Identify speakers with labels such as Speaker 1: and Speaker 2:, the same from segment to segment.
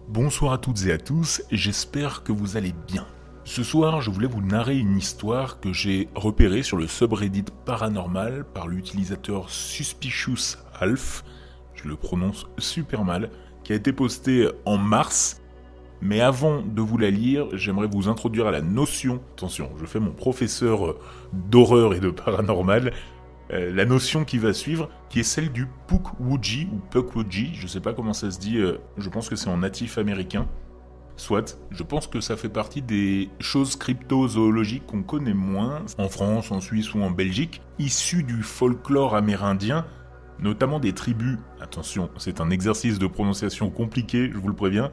Speaker 1: Bonsoir à toutes et à tous, j'espère que vous allez bien. Ce soir, je voulais vous narrer une histoire que j'ai repérée sur le subreddit paranormal par l'utilisateur Suspicious Alf, je le prononce super mal, qui a été postée en mars. Mais avant de vous la lire, j'aimerais vous introduire à la notion, attention, je fais mon professeur d'horreur et de paranormal, la notion qui va suivre, qui est celle du Pukwudgie ou Pukwudgie, je sais pas comment ça se dit, je pense que c'est en natif américain. Soit, je pense que ça fait partie des choses cryptozoologiques qu'on connaît moins, en France, en Suisse ou en Belgique, issues du folklore amérindien, notamment des tribus, attention, c'est un exercice de prononciation compliqué, je vous le préviens,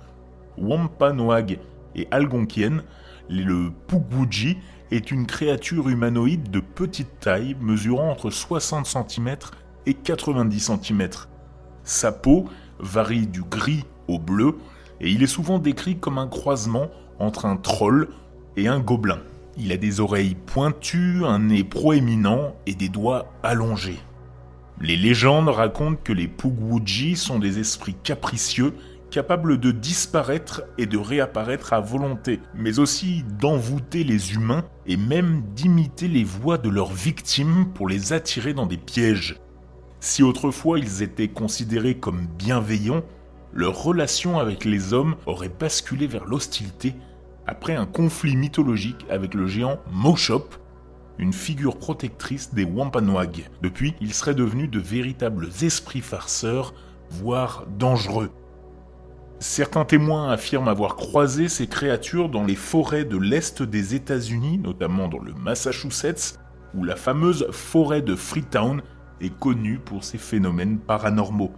Speaker 1: Wampanoag et Algonquien. Le Pukwudgie est une créature humanoïde de petite taille, mesurant entre 60 cm et 90 cm. Sa peau varie du gris au bleu, et il est souvent décrit comme un croisement entre un troll et un gobelin. Il a des oreilles pointues, un nez proéminent et des doigts allongés. Les légendes racontent que les Pukwudgie sont des esprits capricieux, capables de disparaître et de réapparaître à volonté, mais aussi d'envoûter les humains et même d'imiter les voix de leurs victimes pour les attirer dans des pièges. Si autrefois ils étaient considérés comme bienveillants, leur relation avec les hommes aurait basculé vers l'hostilité après un conflit mythologique avec le géant Maushop, une figure protectrice des Wampanoag. Depuis, ils seraient devenus de véritables esprits farceurs, voire dangereux. Certains témoins affirment avoir croisé ces créatures dans les forêts de l'est des États-Unis, notamment dans le Massachusetts, où la fameuse forêt de Freetown est connue pour ses phénomènes paranormaux.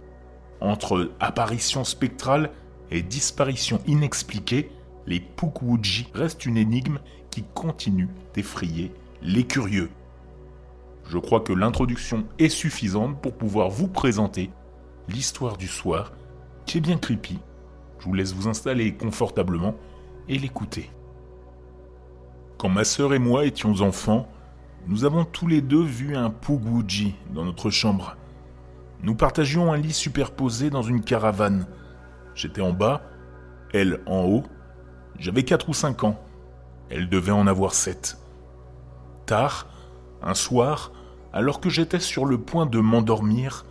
Speaker 1: Entre apparitions spectrales et disparitions inexpliquées, les Pukwudgie restent une énigme qui continue d'effrayer les curieux. Je crois que l'introduction est suffisante pour pouvoir vous présenter l'histoire du soir, qui est bien creepy. Je vous laisse vous installer confortablement et l'écouter. Quand ma sœur et moi étions enfants, nous avons tous les deux vu un Pukwudgie dans notre chambre. Nous partagions un lit superposé dans une caravane. J'étais en bas, elle en haut. J'avais 4 ou 5 ans. Elle devait en avoir 7. Tard, un soir, alors que j'étais sur le point de m'endormir,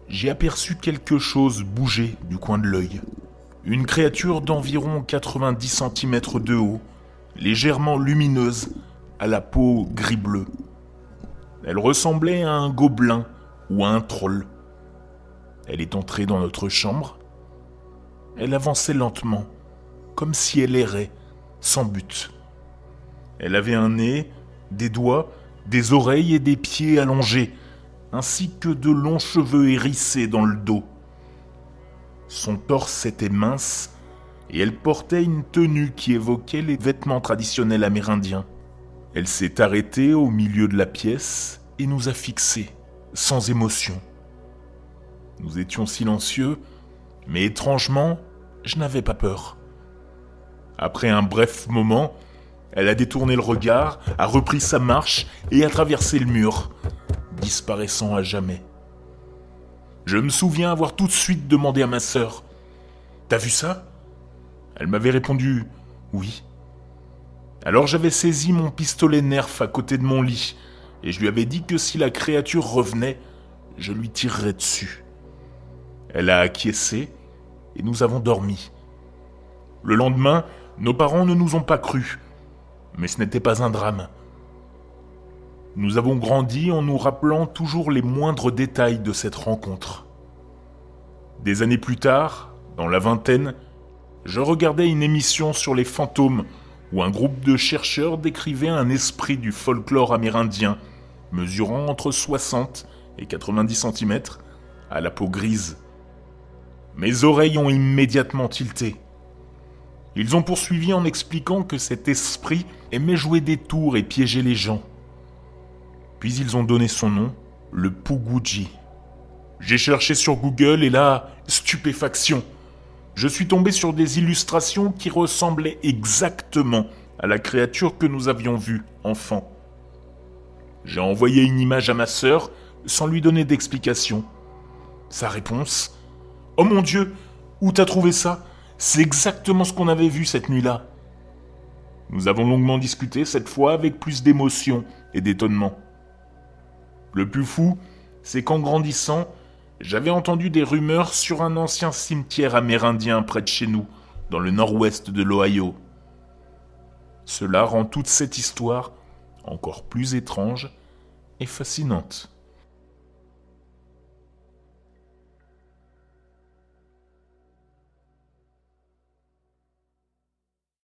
Speaker 1: j'ai aperçu quelque chose bouger du coin de l'œil. Une créature d'environ 90 cm de haut, légèrement lumineuse, à la peau gris-bleu. Elle ressemblait à un gobelin ou à un troll. Elle est entrée dans notre chambre. Elle avançait lentement, comme si elle errait, sans but. Elle avait un nez, des doigts, des oreilles et des pieds allongés, ainsi que de longs cheveux hérissés dans le dos. Son torse était mince et elle portait une tenue qui évoquait les vêtements traditionnels amérindiens. Elle s'est arrêtée au milieu de la pièce et nous a fixés, sans émotion. Nous étions silencieux, mais étrangement, je n'avais pas peur. Après un bref moment, elle a détourné le regard, a repris sa marche et a traversé le mur, disparaissant à jamais. Je me souviens avoir tout de suite demandé à ma sœur « T'as vu ça ?» Elle m'avait répondu « Oui ». Alors j'avais saisi mon pistolet Nerf à côté de mon lit et je lui avais dit que si la créature revenait, je lui tirerais dessus. Elle a acquiescé et nous avons dormi. Le lendemain, nos parents ne nous ont pas crus, mais ce n'était pas un drame. Nous avons grandi en nous rappelant toujours les moindres détails de cette rencontre. Des années plus tard, dans la vingtaine, je regardais une émission sur les fantômes où un groupe de chercheurs décrivait un esprit du folklore amérindien, mesurant entre 60 et 90 cm, à la peau grise. Mes oreilles ont immédiatement tilté. Ils ont poursuivi en expliquant que cet esprit aimait jouer des tours et piéger les gens. Puis ils ont donné son nom, le Pukwudgie. J'ai cherché sur Google et là, stupéfaction. Je suis tombé sur des illustrations qui ressemblaient exactement à la créature que nous avions vue, enfant. J'ai envoyé une image à ma sœur sans lui donner d'explication. Sa réponse : « Oh mon Dieu, où t'as trouvé ça ? C'est exactement ce qu'on avait vu cette nuit-là. Nous avons longuement discuté, cette fois avec plus d'émotion et d'étonnement. Le plus fou, c'est qu'en grandissant, j'avais entendu des rumeurs sur un ancien cimetière amérindien près de chez nous, dans le nord-ouest de l'Ohio. Cela rend toute cette histoire encore plus étrange et fascinante.